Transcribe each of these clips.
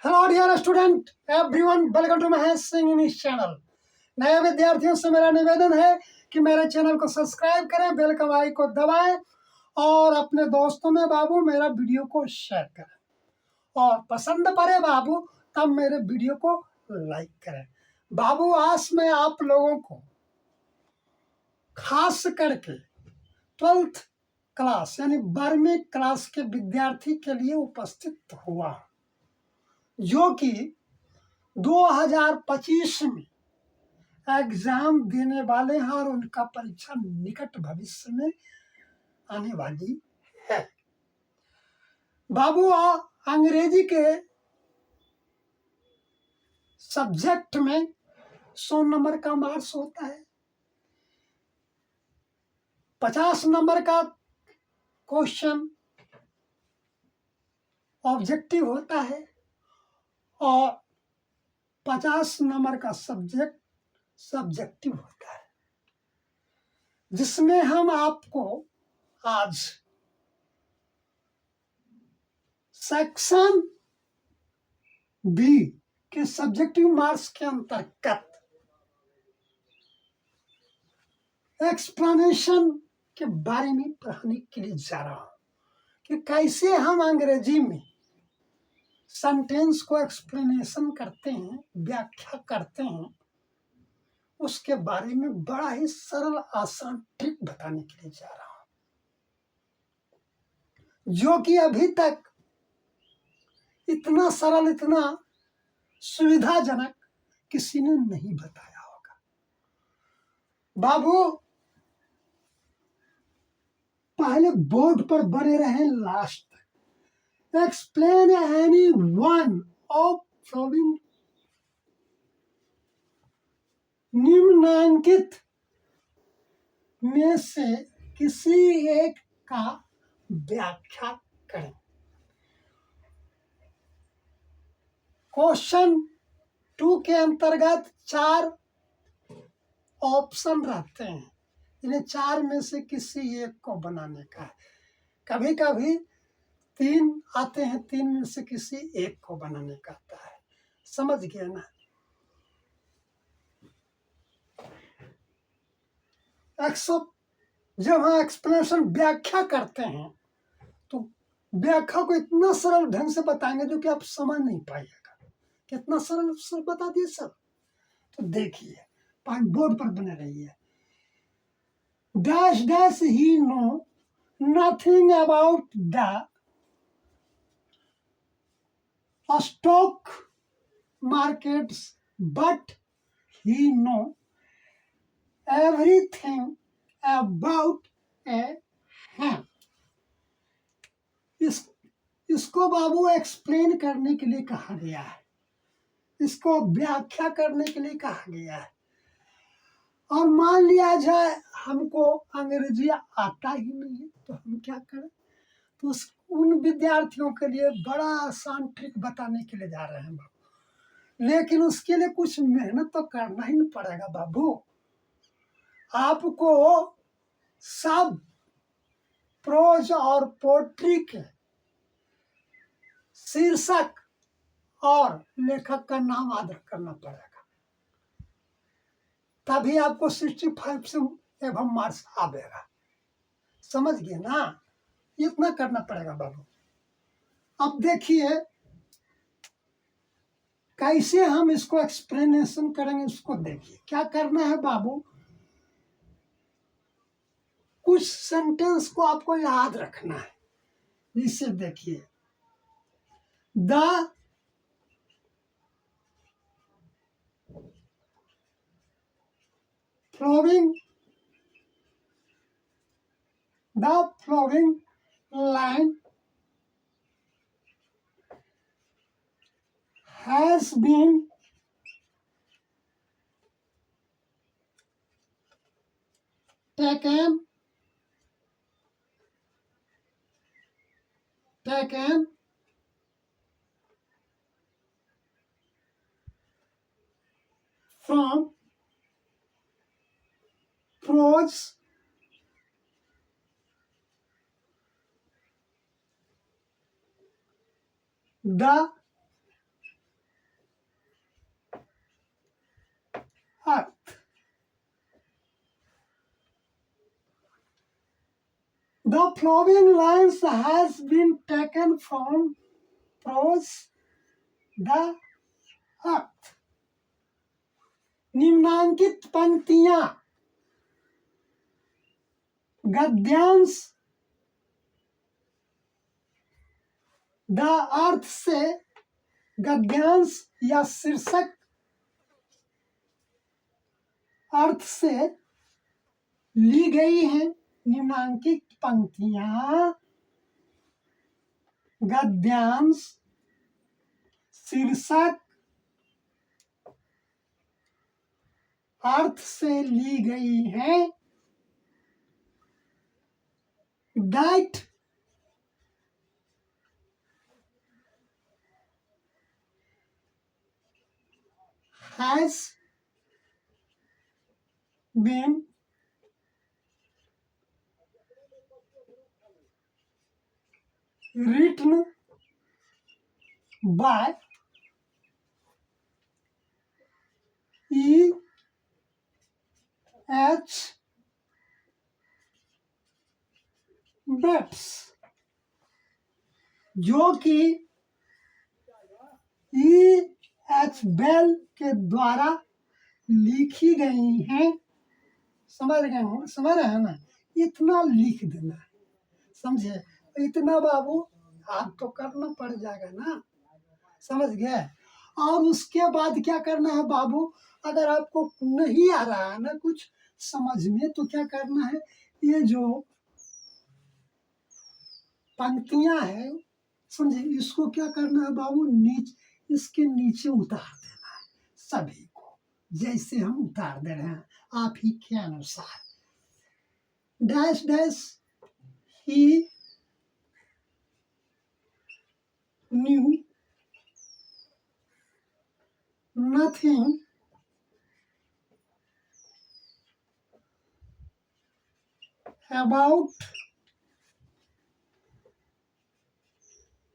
Hello dear student everyone, welcome to Mahesh Singh English channel. नए विद्यार्थियों से मेरा निवेदन है कि मेरे चैनल को सब्सक्राइब करें, बेल का आइकन को दबाएं और अपने दोस्तों में बाबू मेरा वीडियो को शेयर करें और पसंद पड़े बाबू तब मेरे वीडियो को लाइक करें। बाबू आज मैं आप लोगों को खास करके 12th क्लास यानी 12वीं क्लास के विद्यार्थी के लिए उपस्थित हुआ जो कि 2025 में एग्जाम देने वाले हैं और उनका परीक्षा निकट भविष्य में आने वाली है। बाबू अंग्रेजी के सब्जेक्ट में 100 नंबर का मार्क्स होता है, 50 नंबर का क्वेश्चन ऑब्जेक्टिव होता है और 50 नंबर का सब्जेक्टिव होता है, जिसमें हम आपको आज सेक्शन बी के सब्जेक्टिव मार्क्स के अंतर्गत एक्सप्लेनेशन के बारे में पढ़ाने के लिए जा रहा हूं कि कैसे हम अंग्रेजी में सेंटेंस को एक्सप्लेनेशन करते हैं, व्याख्या करते हैं। उसके बारे में बड़ा ही सरल आसान ट्रिक बताने के लिए जा रहा हूं, जो कि अभी तक इतना सरल, इतना सुविधाजनक किसी ने नहीं बताया होगा। बाबू पहले बोर्ड पर बने रहे लास्ट तक। Explain any one of following निम्नलिखित में से किसी एक का व्याख्या करें। क्वेश्चन 2 के अंतर्गत 4 ऑप्शन रहते हैं, इन्हें 4 में से किसी एक को बनाने का है। कभी कभी 3 आते हैं, 3 में से किसी एक को बनाने का आता है। समझ गए ना? जब हम एक्सप्लेनेशन व्याख्या करते हैं तो व्याख्या को इतना सरल ढंग से बताएंगे जो कि आप समझ नहीं पाइएगा। कितना सरल बता दिए सर। तो देखिए, बोर्ड पर बने रहिए। Dash dash he knows nothing about the stock markets but he knows everything about a ham। इसको बाबू एक्सप्लेन करने के लिए कहा गया है, इसको व्याख्या करने के लिए कहा गया है। और मान लिया जाए हमको अंग्रेजी आता ही नहीं है तो हम क्या करें? तो उन विद्यार्थियों के लिए बड़ा आसान ट्रिक बताने के लिए जा रहे हैं बाबू। लेकिन उसके लिए कुछ मेहनत तो करना ही पड़ेगा बाबू। आपको सब प्रोज और पोट्री के शीर्षक और लेखक का नाम आदर करना पड़ेगा, तभी आपको 65 से एवं मार्क्स आवेगा। समझ गए ना? इतना करना पड़ेगा बाबू। अब देखिए कैसे हम इसको एक्सप्लेनेशन करेंगे। इसको देखिए क्या करना है बाबू। कुछ सेंटेंस को आपको याद रखना है। इसे देखिए, the flowing line has been taken from prose the The following lines has been taken from prose the earth. निम्नांकित पंक्तियां गद्यांश द अर्थ से गद्यांश या शीर्षक अर्थ से ली गई हैं। निम्नांकित पंक्तियां गद्यांश शीर्षक अर्थ से ली गई हैं। That has been written by E. H. Betts, जो कि E. H. बेल के द्वारा लिखी गई हैं। समझ रहे हैं ना? इतना लिख देना है, समझे? इतना बाबू आप तो करना पड़ जाएगा ना, समझ गए? और उसके बाद क्या करना है बाबू, अगर आपको नहीं आ रहा है ना कुछ समझ में, तो क्या करना है, ये जो पंक्तियां है, समझे, इसको क्या करना है बाबू, इसके नीचे उतार देना है सभी को, जैसे हम उतार दे रहे हैं आप ही के अनुसार। Dash dash he knew nothing about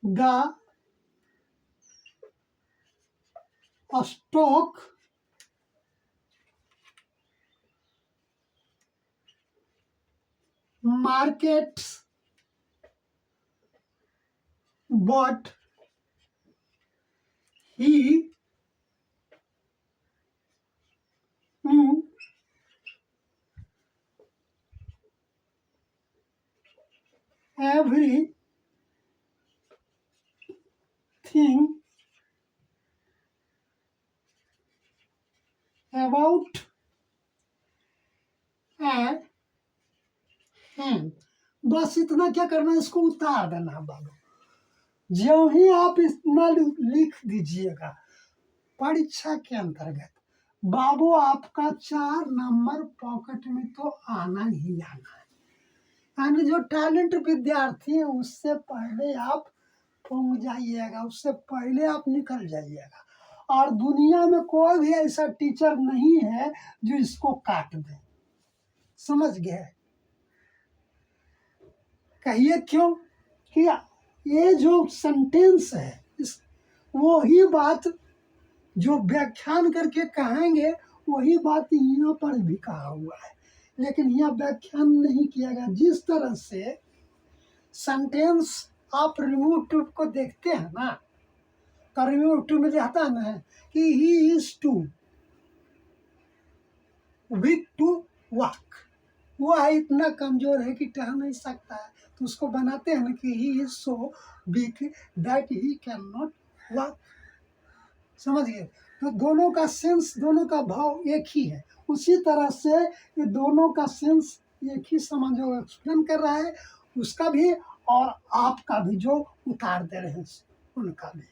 the stock markets, but he knew everything about a hand। बस इतना क्या करना है, इसको उतार देना है बाबू। जो ही आप इतना लिख दीजिएगा परीक्षा के अंतर्गत, बाबू आपका 4 नंबर पॉकेट में तो आना ही आना है। यानी जो टैलेंट विद्यार्थी है उससे पहले आप पहुंच जाइएगा, उससे पहले आप निकल जाइएगा। और दुनिया में कोई भी ऐसा टीचर नहीं है जो इसको काट दे, समझ गए? कहिए क्यों? कि ये जो सेंटेंस है, इस वही बात जो व्याख्यान करके कहेंगे वही बात यहाँ पर भी कहा हुआ है, लेकिन यहाँ व्याख्यान नहीं किया गया। जिस तरह से सेंटेंस आप रिमूव ट्यूब को देखते हैं ना, तो रिमूव ट्यूब में रहता है ना कि he is too weak to walk, वो है इतना कमजोर है कि टहल नहीं सकता है, तो उसको बनाते हैं ना कि he is so weak that he can not walk. समझ गए? तो दोनों का सेंस, दोनों का भाव एक ही है। उसी तरह से ये दोनों का सेंस एक ही समझ जो एक्सप्लेन कर रहा है उसका भी और आपका भी जो उतार दे रहे हैं उनका भी।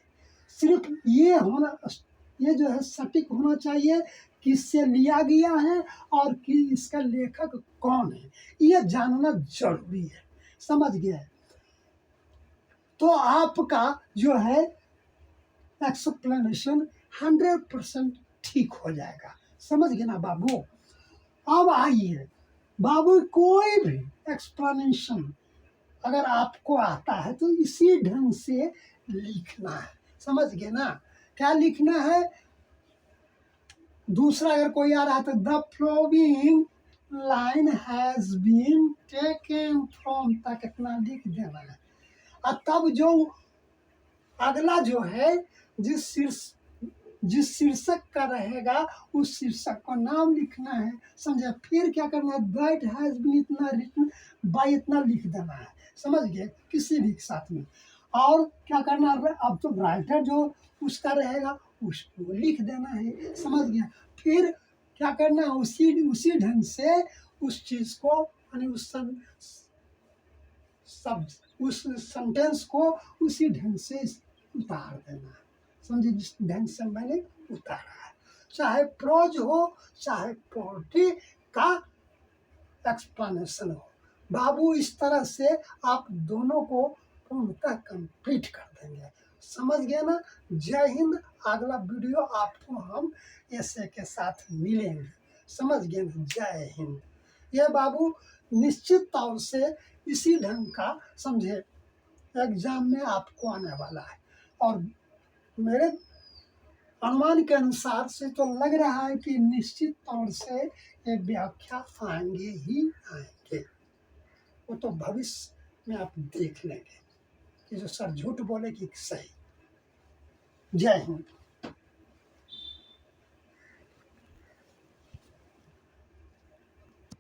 सिर्फ ये होना, ये जो है सटीक होना चाहिए, किससे लिया गया है और कि इसका लेखक कौन है, ये जानना जरूरी है। समझ गए? तो आपका जो है एक्सप्लेनेशन 100% ठीक हो जाएगा। समझ गए ना बाबू? अब आइए बाबू, कोई भी एक्सप्लेनेशन अगर आपको आता है तो इसी ढंग से लिखना है। समझ गए ना? क्या लिखना है? दूसरा अगर कोई आ रहा है तो the flowing line has been taken from तक इतना लिख देना है। और तब जो अगला जो है जिस शीर्षक का रहेगा उस शीर्षक का नाम लिखना है, समझे। फिर क्या करना है, दैट हैज बीन इतना रिटन बाय इतना लिख देना है, समझ गए, किसी भी साथ में। और क्या करना है, अब तो राइटर जो उसका रहेगा उसको लिख देना है, समझ गया। फिर क्या करना है, उसी ढंग से उस चीज को यानी सब उस सेंटेंस को उसी ढंग से उतार देना है, समझे, जिस ढंग से मैंने उतारा है। चाहे प्रोज हो चाहे पोएट्री का एक्सप्लेनेशन हो, बाबू इस तरह से आप दोनों को पूर्णतः कंप्लीट कर देंगे, समझ गए ना। जय हिंद। अगला वीडियो आपको हम ऐसे के साथ मिलेंगे, समझ गए ना। जय हिंद। ये बाबू निश्चित तौर से इसी ढंग का, समझे, एग्जाम में आपको आने वाला है। और मेरे अनुमान के अनुसार से तो लग रहा है कि निश्चित तौर से ये व्याख्या आएंगे ही आएंगे। वो तो भविष्य में आप देख लेंगे कि जो सर झूठ बोले कि सही। जय हिंद।